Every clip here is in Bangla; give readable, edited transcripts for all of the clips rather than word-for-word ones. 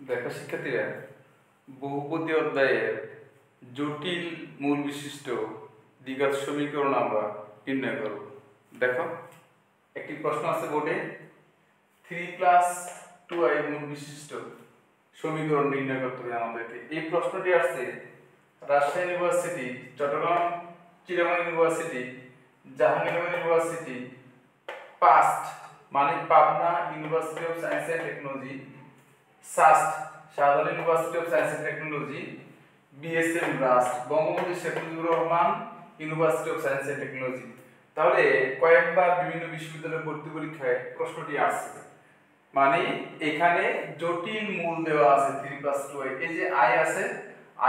দেখো শিক্ষার্থীরা, বহুপদী অধ্যায়ের জটিল মূল বিশিষ্ট দ্বিঘাত সমীকরণ আমরা নির্ণয় করব। দেখো, একটি প্রশ্ন আছে বোর্ডে, 3+2i মূল বিশিষ্ট সমীকরণ নির্ণয় করতে হবে আমাদেরকে। এই প্রশ্নটি আসছে Rajshahi university, Chattogram Chittagong university, Jahangirnagar university, PUST মানে Pabna university of science and technology, SUST Shahjalal university of science and technology, BSM RUST Bangabandhu Sheikh Mujibur Rahman university of science and technology. তাহলে কয়েকবার বিভিন্ন বিশ্ববিদ্যালয়ে ভর্তি পরীক্ষায় প্রশ্নটি আসছে, মানে এখানে জটিল মূল দেওয়া আছে 3+2i। এই যে i আছে,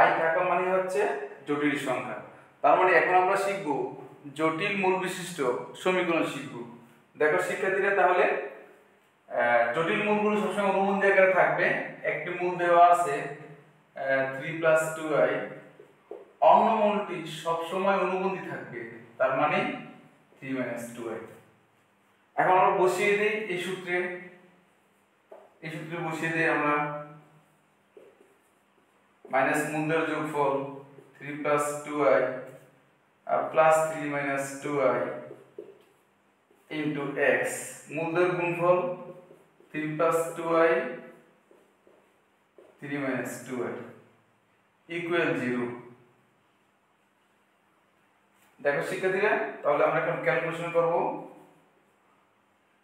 i থাকা মানে হচ্ছে জটিল সংখ্যা। তার মানে এখন আমরা শিখব জটিল মূল বিশিষ্ট সমীকরণ শিখব। দেখো শিক্ষার্থীরা, তাহলে জটিল মূলগুলো সবসময় অনুবন্ধী আকারে থাকবে। একটি মূল দেওয়া আছে 3+2i, অন্য মূলটি সবসময় অনুবন্ধী থাকবে, তার মানে 3 - 2i। এখন আমরা বসিয়ে দেই এই সূত্রে বসিয়ে দেই আমরা, মাইনাস মূলদের যোগফল 3+2i আর প্লাস 3 - 2i ইনটু x, মূলদের গুণফল 3+2i 3 - 2i ইকুয়াল 0। দেখো শিক্ষার্থীরা, তাহলে আমরা এখন ক্যালকুলেশন করব।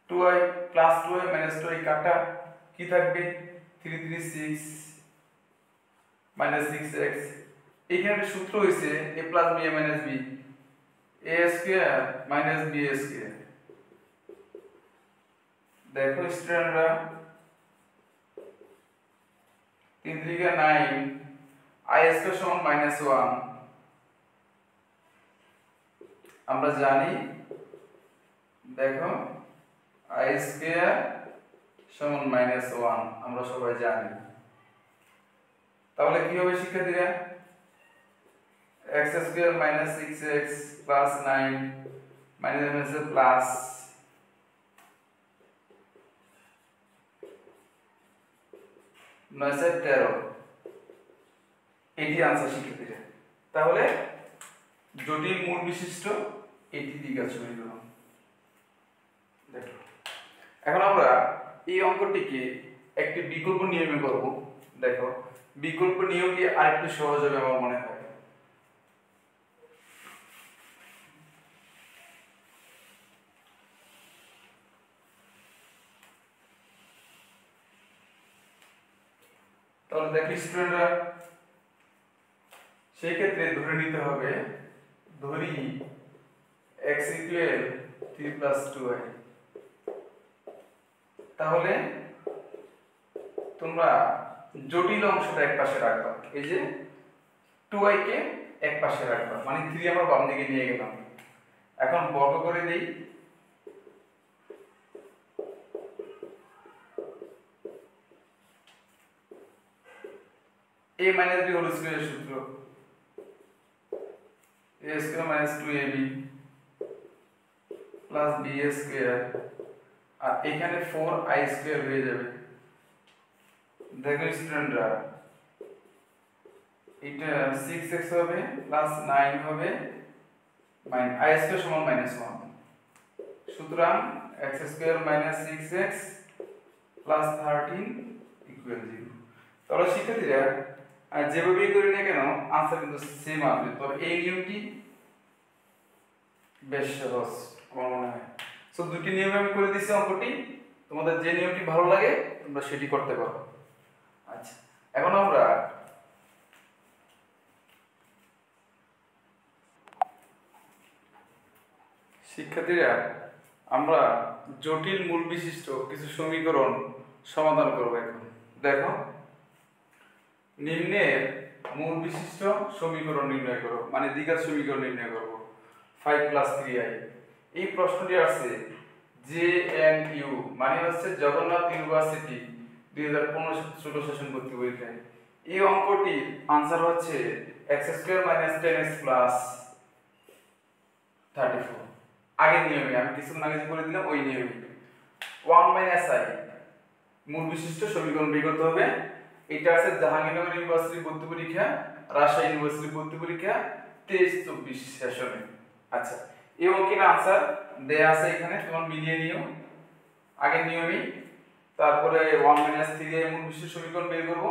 2i plus 2i minus 2i কাটা কি থাকবে, 3 3 6 -6x। এখানে একটা সূত্র হইছে a + b a - b, a² - b a²। দেখো স্টুডেন্টরা, 3 3 9, i² = -1। আমরা জানি, দেখো i² = -1 আমরা সবাই জানি। তাহলে কি হবে শিক্ষার্থীরা, x² - 6x plus 9 minus plus 9 × 13, এটি आंसर শিক্ষার্থীরা। তাহলে জটিল মূল বিশিষ্ট এটি দ্বিঘাত সমীকরণ। দেখো, এখন আমরা এই অঙ্কটিকে একটি বিকল্প নিয়মে করব। দেখো, বিকল্প নিয়মটি আরেকটু সহজ হবে আমার মনে হয়। তাহলে দেখো স্টুডেন্টরা, সেই ক্ষেত্রে ধরে নিতে হবে, ধরি x = 3+2i। তাহলে তোমরা জটিল অংশটা এক পাশে রাখবা, এই যে 2i কে এক পাশে রাখবা, মানে 3 আমরা বাম দিকে নিয়ে গেলাম। এখন বর্গ করে দেই, a - b হোল স্কয়ারের সূত্র, a² - 2ab প্লাস b² আর এখানে 4i² হয়ে যাবে। দেখো স্টুডেন্টরা, এটা 6x হবে প্লাস 9 হবে, i² = -1। সুতরাং x² - 6x প্লাস 13 ইকুয়াল 0। তাহলে শিক্ষার্থীরা, যেভাবেই করি না কেন आंसर কিন্তু সেম আসবে। তবে এই নিয়মটি বেশ সহজ আমার মনে হয়। সো দুটি নিয়মে আমি করে দিচ্ছি অঙ্কটি, তোমাদের যে নিয়মটি ভালো লাগে তোমরা সেটি করতে পারো। আচ্ছা, এখন আমরা শিক্ষার্থীরা, আমরা জটিল মূল বিশিষ্ট কিছু সমীকরণ সমাধান করব এখন। দেখো, নিম্নের মূল বিশিষ্ট সমীকরণ নির্ণয় করো, মানে দ্বিঘাত সমীকরণ নির্ণয় করব। 5 + 3i। এই প্রশ্নটি আসছে JNU, মানে হচ্ছে জগন্নাথ ইউনিভার্সিটি 2015-16 সেশন ভর্তি পরীক্ষায়। এই অঙ্কটির आंसर হচ্ছে x² - 10x প্লাস 34। আগের নিয়মে আমি কিছুক্ষণ আগে যে করে দিলাম ওই নিয়মে 1 - i মূল বিশিষ্ট সমীকরণ বের করতে হবে। এটা আছে জাহাঙ্গীরনগর ইউনিভার্সিটি ভর্তি পরীক্ষা, রাজশাহী ইউনিভার্সিটি ভর্তি পরীক্ষা 23-24 সেশনে। আচ্ছা, এই অঙ্কের আনসার দেয়া আছে এখানে, তোমরা মিলিয়ে নিও আগের নিয়মেই। তারপরে 1 - 3 এর মূল বিশিষ্ট সমীকরণ বের করব।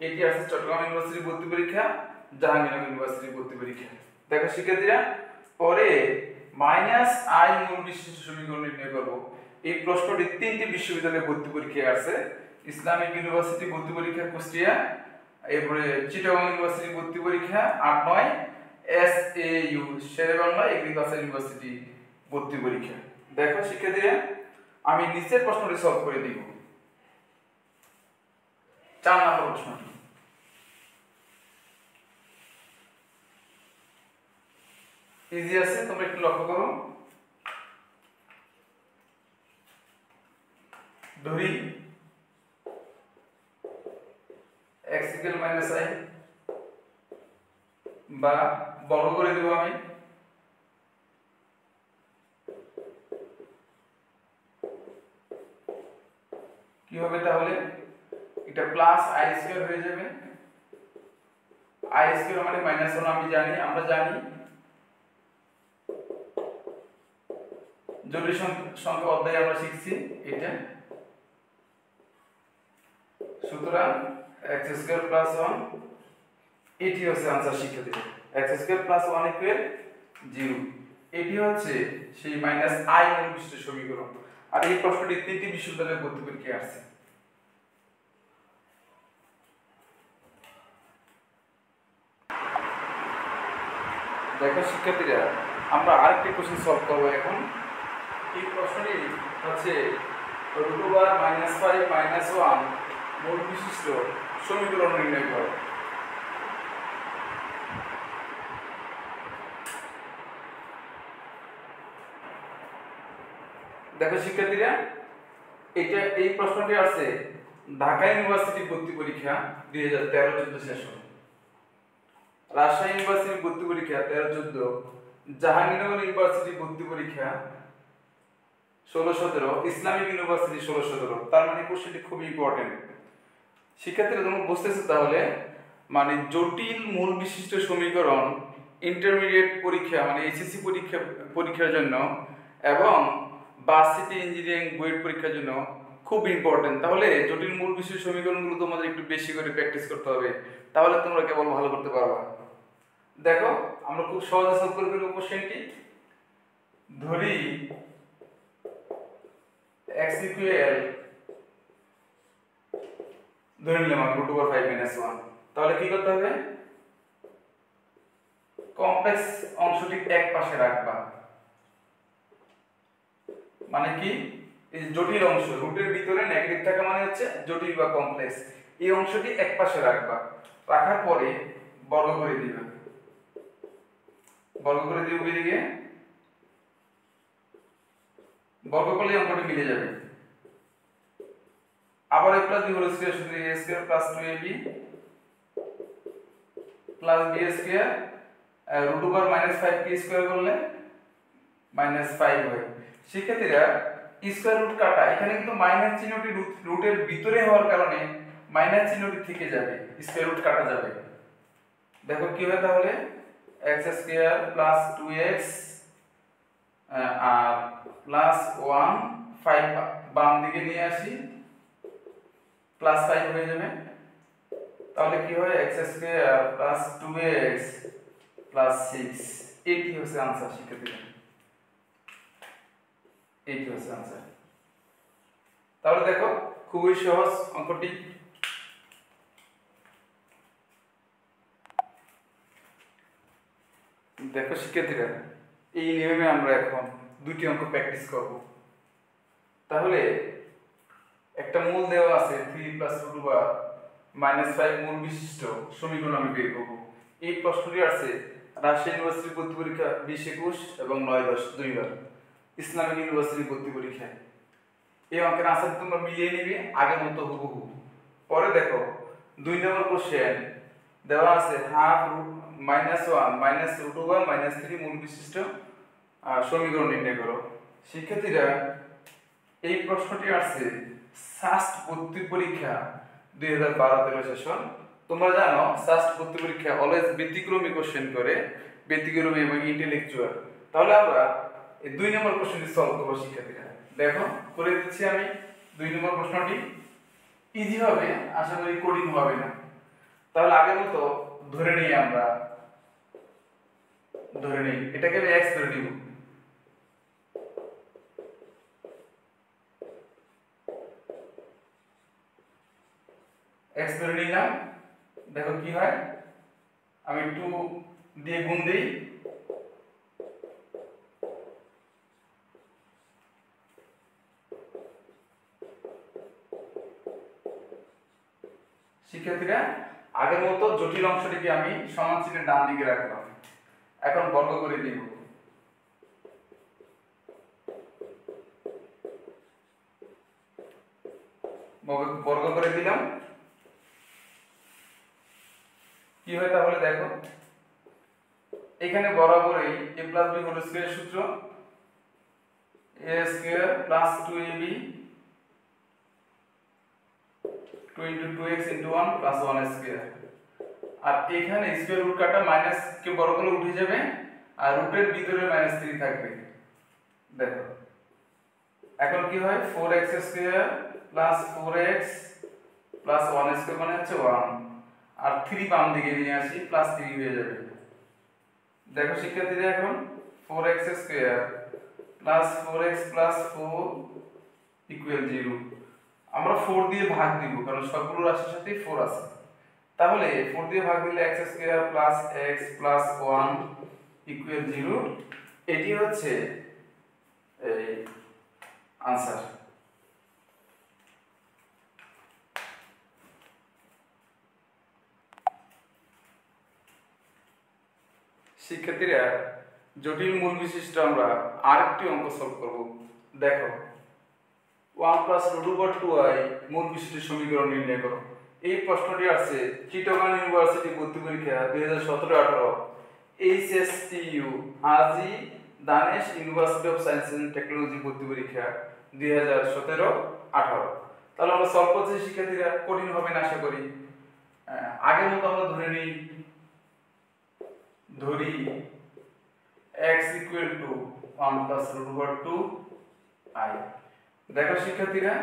এটি আছে চট্টগ্রাম ইউনিভার্সিটি ভর্তি পরীক্ষা, জাহাঙ্গীরনগর ইউনিভার্সিটি ভর্তি পরীক্ষা। দেখো শিক্ষার্থীরা, পরে -i মূল বিশিষ্ট সমীকরণ নির্ণয় করব। এই প্রশ্নটি 3টি বিশ্ববিদ্যালয়ে ভর্তি পরীক্ষায় আছে। ইসলামিক ইউনিভার্সিটি ভর্তি পরীক্ষা কুষ্টিয়া, এরপরে চিটাগং ইউনিভার্সিটি ভর্তি পরীক্ষা 8-9, SAU শেরেবাংলা এগ্রিকালচার ইউনিভার্সিটি ভর্তি পরীক্ষা। দেখো শিক্ষার্থীরা, আমি নিচের প্রশ্নটি সলভ করে দিব। 4 নম্বর প্রশ্নটি, ইজি আছে, তোমরা একটু লক্ষ্য করো। ধরি x - i বা বর্গ করে দেব আমি। কি হবে তাহলে? এটা প্লাস i স্কয়ার হয়ে যাবে। i স্কয়ার মানে -1 আমরা জানি জটিল সংখ্যা অধ্যায়ে আমরা শিখছি এটা। সুতরাং x স্কয়ার প্লাস 1, এটি হচ্ছে आंसर শিক্ষার্থীরা। x square plus 1 equal 0। এটি হচ্ছে সেই -i মূল বিশিষ্ট সমীকরণ। আর এই প্রশ্নটি 3টি বিশ্ববিদ্যালয়ে ভর্তি পরীক্ষায় আসছে। দেখো শিক্ষার্থীরা, আমরা আরেকটি কোশ্চেন সলভ করব এখন। এই প্রশ্নটি হচ্ছে √5 - 1 মূল বিশিষ্ট সমীকরণ নির্ণয় করো। দেখো শিক্ষার্থীরা, এই প্রশ্নটি আছে ঢাকা ইউনিভার্সিটি ভর্তি পরীক্ষা 2013-14 সেশন, রাজশাহী ইউনিভার্সিটি ভর্তি পরীক্ষা 13-14, জাহাঙ্গীরনগর ইউনিভার্সিটি ভর্তি পরীক্ষা 16-17, ইসলামিক ইউনিভার্সিটি 16-17। তার মানে কোশ্চেনটি খুব ইম্পর্টেন্ট। শিক্ষার্থীরা তোমরা বুঝতেছো তাহলে, মানে জটিল মূল বিশিষ্ট সমীকরণ ইন্টারমিডিয়েট পরীক্ষা মানে এইচএসসি পরীক্ষার জন্য এবং ভার্সিটি ইঞ্জিনিয়ারিং বুয়েট পরীক্ষার জন্য খুব ইম্পর্টেন্ট। তাহলে জটিল মূল বিশিষ্ট সমীকরণগুলো তোমাদের একটু বেশি করে প্র্যাকটিস করতে হবে, তাহলে তোমরা কেবল ভালো করতে পারবা। দেখো আমরা খুব সহজে সলভ করে ফেলব কোশ্চেনটি। ধরি x ইকুয়াল, ধরে নিলাম আমি √5 - 1। তাহলে কি করতে হবে? কমপ্লেক্স অংশটি এক পাশে রাখবা। মানে কি? এই জটিল অংশ রুটের ভিতরে নেগেটিভ থাকা মানে হচ্ছে জটিল বা কমপ্লেক্স। এই অংশটি এক পাশে রাখবা, রাখার পরে বর্গ করে দিবা। বর্গ করে দিও বেরিয়ে, বর্গ করলে অঙ্কটি মিলে যাবে। আবার a + b হোল স্কয়ার শুধু a square plus 2ab plus b square √5 কি স্কয়ার করলে -5 হয়। শিক্ষার্থীরা, স্কয়ার রুট কাটা, এখানে কিন্তু মাইনাস চিহ্নটি রুটের ভিতরে হওয়ার কারণে মাইনাস চিহ্নটি থেকে যাবে, স্কয়ার রুট কাটা যাবে। দেখো কি হয় তাহলে, x স্কয়ার প্লাস 2x আর প্লাস 1 5 বাম দিকে নিয়ে আসি, প্লাস 5 হয়ে যাবে। তাহলে কি হয়, x square plus 2x plus 6, এটি হচ্ছে आंसर শিক্ষার্থীরা, এটি হচ্ছে आंसर। তাহলে দেখো খুবই সহজ অঙ্কটি। দেখো শিক্ষার্থীরা, এই নিয়মে আমরা এখন দুটি অঙ্ক প্র্যাকটিস করব। তাহলে একটা মূল দেওয়া আছে 3 + √5 মূল বিশিষ্ট সমীকরণ আমি বের করব। এই প্রশ্নটি আছে রাজশাহী ইউনিভার্সিটি ভর্তি পরীক্ষা 20-21 এবং 9-10 দুইবার, ইসলামিক ইউনিভার্সিটি ভর্তি পরীক্ষা। এই অঙ্কের আনসার তোমরা মিলিয়ে নিবে আগের মতো হুবহু। পরে দেখো 2 নম্বর কোশ্চেন দেওয়া আছে -1 - √3 মূল বিশিষ্ট সমীকরণ নির্ণয় করো। শিক্ষার্থীরা, এই প্রশ্নটি আসছে সাস্ট ভর্তি পরীক্ষা 2012-13 সেশন। তোমরা জানো সাস্ট ভর্তি পরীক্ষা অলওয়েজ ব্যতিক্রমী কোশ্চেন করে, ব্যতিক্রমী এবং ইন্টেলেকচুয়াল। তাহলে আমরা এই 2 নম্বর কোশ্চেনটি সলভ করব শিক্ষার্থীরা। দেখো করে দিচ্ছি আমি 2 নম্বর প্রশ্নটি। ইজি হবে, আশা করি কঠিন হবে না। তাহলে আগের মতো ধরে নিই এটাকে আমি x ধরে নিব। x ধরে নিলাম। দেখো কি হয়, আমি 2 দিয়ে গুণ দেই। শিক্ষার্থীরা আগের মতো জটিল অংশটিকে আমি সমান চিহ্নের ডান দিকে রাখলাম। এখন বর্গ করে দিব। বর্গ করে দিলাম। কি হয় তাহলে দেখো, এখানে বরাবরই a + b হোল স্কয়ার সূত্র, a square plus 2ab 2 * 2x * 1 plus 1 square. আর এখানে স্কয়ার রুট কাটা মাইনাস কে বড় করলে উঠে যাবে, আর রুটের ভিতরে -3 থাকবে। দেখো এখন কি হয়, 4x square plus 4x plus 1 square মানে হচ্ছে 1, আর 3 বাম দিকে নিয়ে আসি প্লাস 3 হয়ে যাবে। দেখো শিক্ষার্থীরা এখন 4x square plus 4x plus 4 equal 0। আমরা 4 দিয়ে ভাগ দিব কারণ সবগুলো রাশির সাথেই 4 আছে। তাহলে 4 দিয়ে ভাগ দিলে x square plus x plus 1 equal 0। এটি হচ্ছে এই आंसर। শিক্ষার্থীরা জটিল মূল বিশিষ্ট আমরা আরেকটি অঙ্ক সলভ করব। দেখো 1 + √2i মূল বিশিষ্ট সমীকরণ নির্ণয় করো। এই প্রশ্নটি আসছে চিটাগং ইউনিভার্সিটি ভর্তি পরীক্ষা 2017-18 HSTU Haji Danesh university of science and technology ভর্তি পরীক্ষা 2017-18। তাহলে আমরা সলভ করছি শিক্ষার্থীরা, কঠিন হবে না আশা করি। আগের মতো আমরা ধরি x = 1 + √2i। দেখো শিক্ষার্থীরা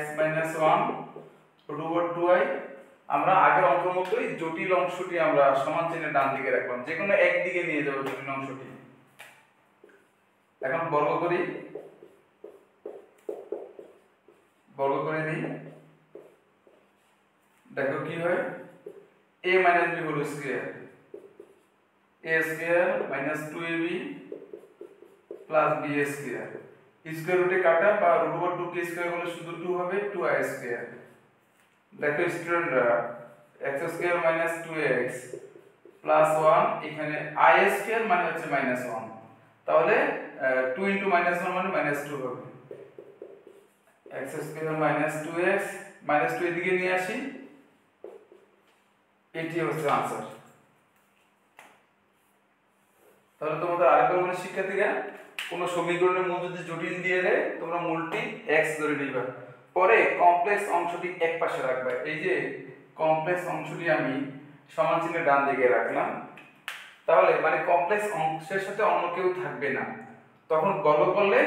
x - 1 √2i, আমরা আগের অঙ্কের মতোই জটিল অংশটি আমরা সমান চিহ্নের ডান দিকে রাখলাম, যে কোনো এক দিকে নিয়ে যাব জটিল অংশটি। এখন বর্গ করি, বর্গ করে দিই। দেখো কি হয়, a - b whole square, a square minus 2ab plus b square, square রুটে কাটা বা √2 কে স্কয়ার করলে শুধু 2 হবে, 2i স্কয়ার। দেখো স্টুডেন্টরা x square minus 2x plus 1, এখানে i স্কয়ার মানে হচ্ছে -1, তাহলে 2 * -1 মানে -2 হবে। x স্কয়ার মাইনাস 2x -2 এদিকে নিয়ে আসি, এটি হচ্ছে आंसर। তাহলে তোমাদের আরেকবার বলি শিক্ষার্থীরা, কোন সমীকরণের মূল যদি জটিল দিয়ে দেয় তোমরা মূলটি x ধরে নিবা, পরে কমপ্লেক্স অংশটি এক পাশে রাখবে। এই যে কমপ্লেক্স অংশটি আমি সমান চিহ্নের ডান দিকে রাখলাম, তাহলে মানে কমপ্লেক্স অংশের সাথে অন্য কেউ থাকবে না। তখন বর্গ করলে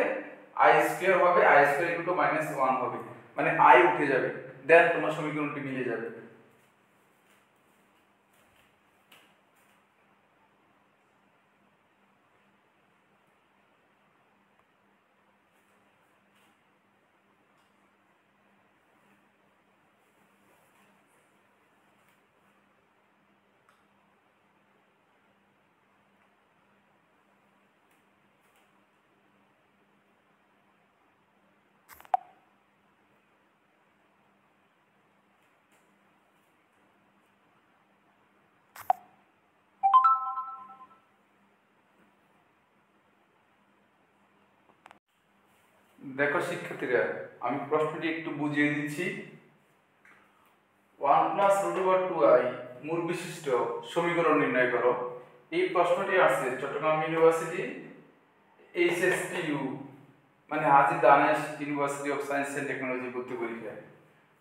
i স্কয়ার হবে, i স্কয়ার = -1 হবে, মানে i উঠে যাবে, দেন তোমার সমীকরণটি মিলে যাবে। দেখো শিক্ষার্থীরা, আমি প্রশ্নটি একটু বুঝিয়ে দিচ্ছি। 1 + √2i মূল বিশিষ্ট সমীকরণ নির্ণয় করো। এই প্রশ্নটি আসছে চট্টগ্রাম ইউনিভার্সিটি HSTU মানে Haji Danesh university of science and technology ভর্তি পরীক্ষা।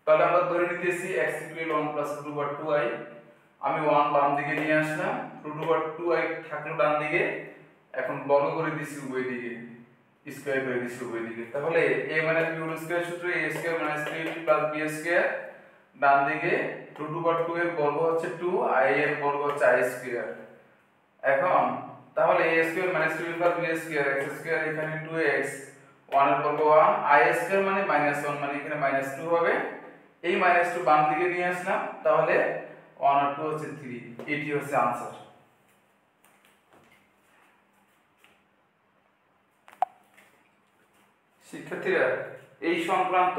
তাহলে আমরা ধরে নিতেছি x equal 1 plus root over 2i। আমি 1 বাম দিকে নিয়ে আসলাম, রুট ওভার 2i থাকলো ডান দিকে, এখন বর্গ করে দিছি উভয় দিকে, স্কয়ার করে দিছি উভয় দিকে। তাহলে a minus b whole square সূত্র a square minus 3b plus b square, ডান দিকে রুট ওভার 2 এর বর্গ হচ্ছে 2, i এর বর্গ হচ্ছে i স্কয়ার। এখন তাহলে a square minus 2b plus b square, x square এখানে 2x, 1 এর বর্গ 1, i স্কয়ার মানে -1 মানে এখানে -2 হবে। এই -2 বাম দিকে নিয়ে আসলাম, তাহলে 1 আর 2 হচ্ছে 3, এটি হচ্ছে आंसर। শিক্ষার্থীরা এই সংক্রান্ত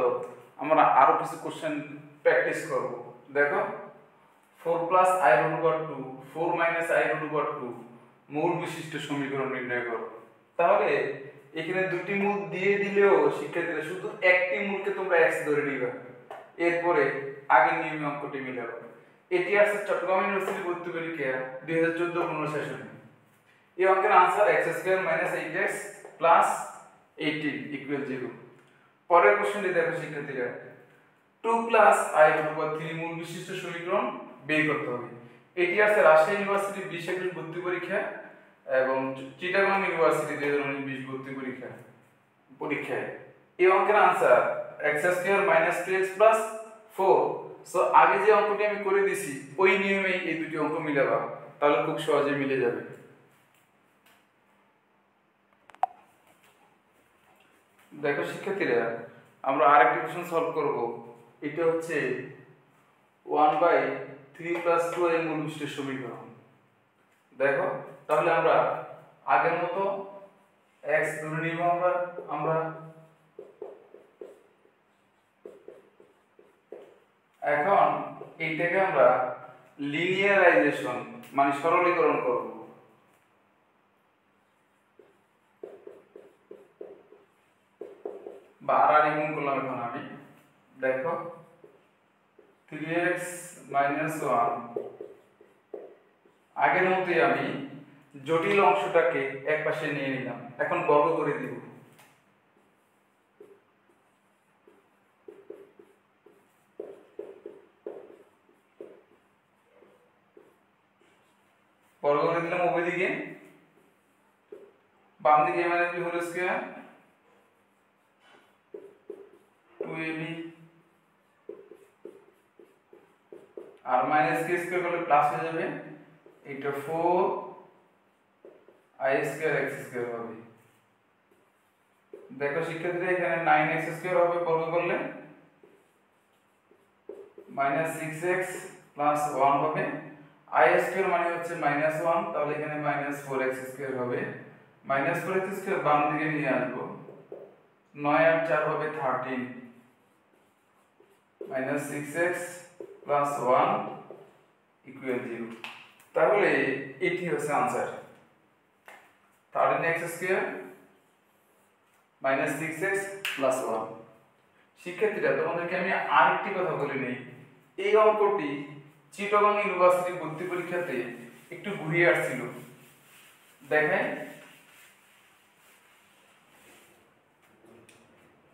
আমরা আরো কিছু কোশ্চেন প্র্যাকটিস করব। দেখো 4 i root over 2 4 i root over 2 মূল বিশিষ্ট সমীকরণ নির্ণয় করো। তাহলে এখানে দুটি মূল দিয়ে দিলেও শিক্ষার্থীরা শুধু একটি মূলকে তোমরা x ধরে নিবা, এরপরে আগের নিয়মে অঙ্কটি মিলাবো। এটি আসছে চট্টগ্রাম ইউনিভার্সিটি ভর্তি পরীক্ষা 2014-15 সেশনে। এই অঙ্কের आंसर x² - 8x + 18 = 0। পরের কোশ্চেনটি দেখো শিক্ষার্থীরা, 2 i রুট ওভার 3 মূল বিশিষ্ট সমীকরণ বের করতে হবে। এটি আসছে রাজশাহী ইউনিভার্সিটি 2021 ভর্তি পরীক্ষা এবং চিটাগং ইউনিভার্সিটি 2019-20 ভর্তি পরীক্ষায়। এই অঙ্কের आंसर x² - 2x + 4। সো আগে যে অঙ্কটি আমি করে দিছি ওই নিয়মেই এই দুটি অঙ্ক মিলাবা, তাহলে খুব সহজে মিলে যাবে। দেখো শিক্ষার্থীরা আমরা আরেকটি কোশ্চেন সলভ করব। এটা হচ্ছে 1/3 + 2i মূল বিশিষ্ট সমীকরণ। দেখো তাহলে আমরা আগের মতো x ধরে নিব, আমরা এখন এইটাকে আমরা লিনিয়ারাইজেশন মানে সরলীকরণ করব। বাড়ানি গুণ করলাম এখন আমি। দেখো 3x - 1 আগের মতোই আমি জটিল অংশটাকে একপাশে নিয়ে নিলাম, এখন বর্গ করে দিব। বর্গ করে দিলাম উভয় দিকে, বাম দিকে a - b whole square 2ab আর মাইনাস k স্কয়ার করলে প্লাস হয়ে যাবে, এটা 4i স্কয়ার x স্কয়ার হবে। দেখো শিক্ষার্থীরা এখানে 9x স্কয়ার হবে বর্গ করলে, -6x + 1 হবে, i স্কয়ার মানে হচ্ছে -1, তাহলে এখানে -4x স্কয়ার হবে। -4x স্কয়ার বাম দিকে নিয়ে আসবো, 9 আর 4 হবে 13, -6x + 1 = 0। তাহলে এটি হচ্ছে आंसर 13x স্কয়ার -6x + 1। শিক্ষার্থীরা তোমাদেরকে আমি আরেকটি কথা বলে নেই, এই অঙ্কটি চিটাগং ইউনিভার্সিটি ভর্তি পরীক্ষাতে একটু ঘুরিয়ে আসছিল। দেখেন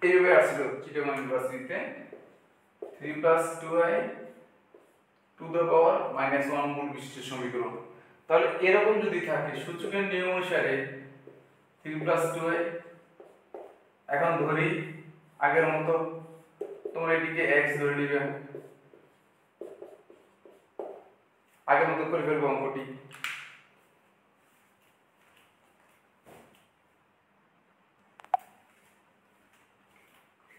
এইভাবে আসছিল চিটাগং ইউনিভার্সিটিতে 3 + 2i টু দ্য পাওয়ার -1 মূল বিশিষ্ট সমীকরণ। তাহলে এরকম যদি থাকে সূচকের নিয়ম অনুসারে 3 + 2i, এখন ধরি আগের মতো তোমরা এটিকে x ধরে নিবে, আগের মতো করে ফেলবো অঙ্কটি।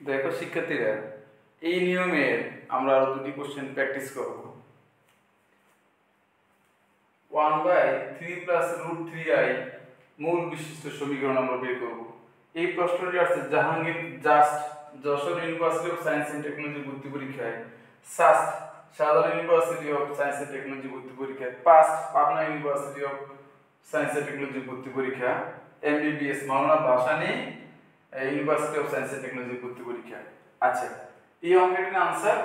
দেখো শিক্ষার্থীরা এই নিয়মে আমরা আরো দুটি কোশ্চেন প্র্যাকটিস করব। 1/3 + √3i মূল বিশিষ্ট সমীকরণ আমরা বের করব। এই প্রশ্নটি আসছে Jahangir JUST Jessore university of science and technology ভর্তি পরীক্ষায়, SUST Shahjalal university of science and technology ভর্তি পরীক্ষায়, PUST Pabna university of science and technology ভর্তি পরীক্ষা, MBBS Maulana Bhasani university of science and technology ভর্তি পরীক্ষা। আচ্ছা এই অঙ্কটির आंसर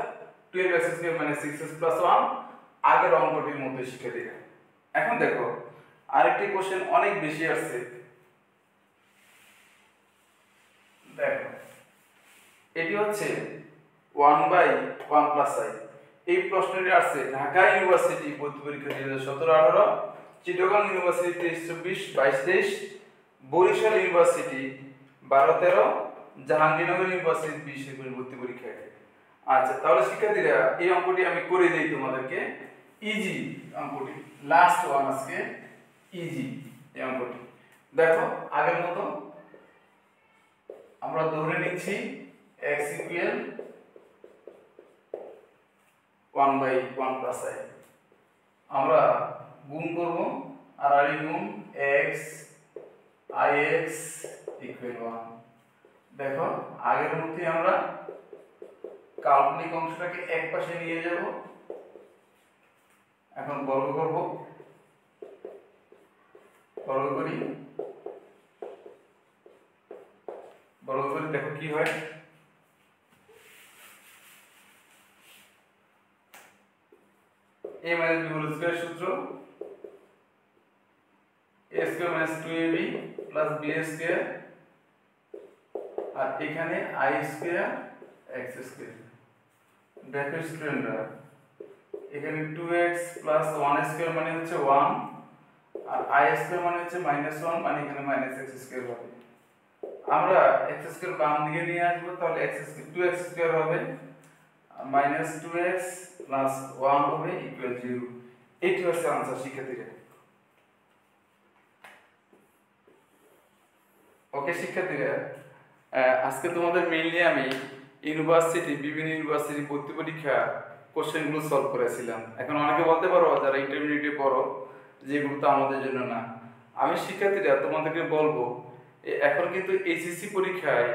12x² - 6x + 1 আগের অঙ্কটির মধ্যে শিক্ষার্থীরা। এখন দেখো আরেকটি কোশ্চেন অনেক বেশি আসছে। দেখো এটি হচ্ছে 1/1+i। এই প্রশ্নটি আসছে ঢাকা ইউনিভার্সিটি ভর্তি পরীক্ষা 2017-18, Chittagong university 23-24, 22-23, Barishal university 12-13, Jahangirnagar university 20-21 ভর্তি পরীক্ষা। আচ্ছা, তাহলে শিক্ষার্থীরা এই অঙ্কটি আমি করে দেই তোমাদেরকে। ইজি অঙ্কটি, লাস্ট ওয়ান আজকে, ইজি এই অঙ্কটি। দেখো আগের মতো আমরা ধরে নিচ্ছি x ইকুয়াল 1/1+i। আমরা গুণ করব আর আর গুণ x ix ইকুয়াল 1। দেখো আগের মতই আমরা কাল্পনিক অংশটাকে এক পাশে নিয়ে যাব, এখন বর্গ করব, বর্গ করি, বর্গ করে দেখো কি হয়। a - b হোল স্কয়ার সূত্র, a square - 2ab plus b square, আর এখানে i স্কয়ার x স্কয়ার। দেখো স্টুডেন্টরা এখানে 2x প্লাস 1 স্কয়ার মানে হচ্ছে 1, আর i স্কয়ার মানে হচ্ছে -1, মানে এখানে -x স্কয়ার হবে। আমরা x স্কয়ার বাম দিকে নিয়ে আসব, তাহলে x স্কয়ার 2x স্কয়ার হবে, -2x প্লাস 1 হবে ইকুয়াল 0। এটি হচ্ছে आंसर শিক্ষার্থীরা। ওকে শিক্ষার্থীরা, আজকে তোমাদের মেইনলি আমি ইউনিভার্সিটি, বিভিন্ন ইউনিভার্সিটি ভর্তি পরীক্ষা কোশ্চেনগুলো সলভ করেছিলাম। এখন অনেকে বলতে পারো যারা ইন্টারমিডিয়েটে পড়ো যেগুলো তো আমাদের জন্য না। আমি শিক্ষার্থীরা তোমাদেরকে বলবো এখন কিন্তু এইচএসসি পরীক্ষায়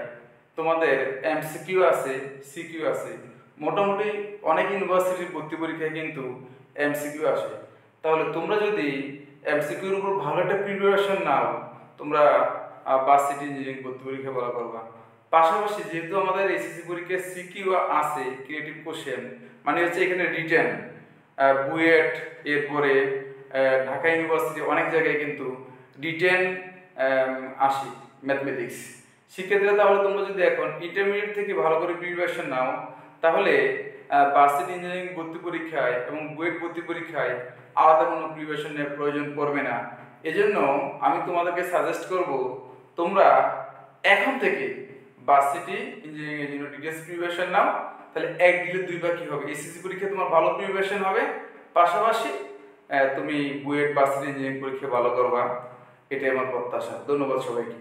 তোমাদের এমসিকিউ আছে, সিকিউ আছে। মোটামুটি অনেক ইউনিভার্সিটির ভর্তি পরীক্ষায় কিন্তু এমসিকিউ আসে। তাহলে তোমরা যদি এমসিকিউর উপর ভালো একটা প্রিপারেশন নাও, তোমরা ভার্সিটি ইঞ্জিনিয়ারিং ভর্তি পরীক্ষা ভালো করবা। পাশাপাশি যেহেতু আমাদের এইচএসসি পরীক্ষায় সিকিউ আছে, ক্রিয়েটিভ কোশ্চেন, মানে হচ্ছে এখানে রিটেন, বুয়েট, এরপরে ঢাকা ইউনিভার্সিটি অনেক জায়গায় কিন্তু রিটেন আসে ম্যাথমেটিক্স। শিক্ষার্থীরা তাহলে তোমরা যদি এখন ইন্টারমিডিয়েট থেকে ভালো করে প্রিপারেশন নাও, তাহলে ভার্সিটি ইঞ্জিনিয়ারিং ভর্তি পরীক্ষায় এবং বুয়েট ভর্তি পরীক্ষায় আলাদা কোনো প্রিপারেশন নেওয়ার প্রয়োজন পড়বে না। এজন্য আমি তোমাদেরকে সাজেস্ট করব তোমরা এখন থেকে ভার্সিটি ইঞ্জিনিয়ারিং এর জন্য ডিটেইলস প্রিপারেশন নাও। তাহলে এক দিলে দুইবার কি হবে, এসএসসি পরীক্ষায় তোমার ভালো প্রিপারেশন হবে, পাশাপাশি তুমি বুয়েট ভার্সিটি ইঞ্জিনিয়ারিং পরীক্ষা ভালো করবা। এটাই আমার প্রত্যাশা। ধন্যবাদ সবাইকে।